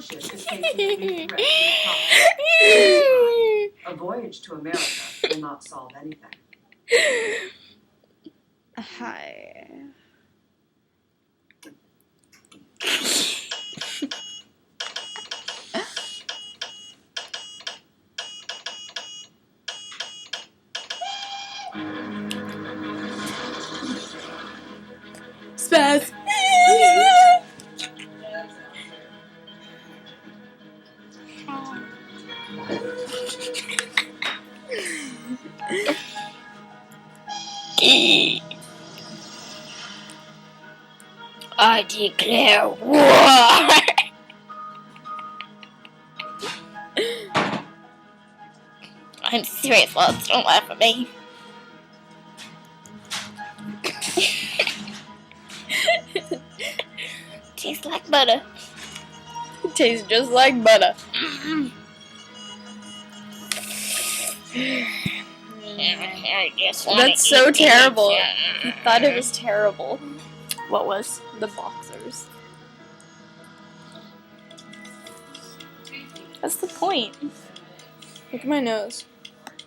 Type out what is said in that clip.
ship is facing a big threat to the top. A voyage to America will not solve anything. Hi. Spaz. I declare war. I'm serious, Lois. Don't laugh at me. Tastes like butter. It tastes just like butter. That's so terrible. I thought it was terrible. What was? The boxers. That's the point. Look at my nose.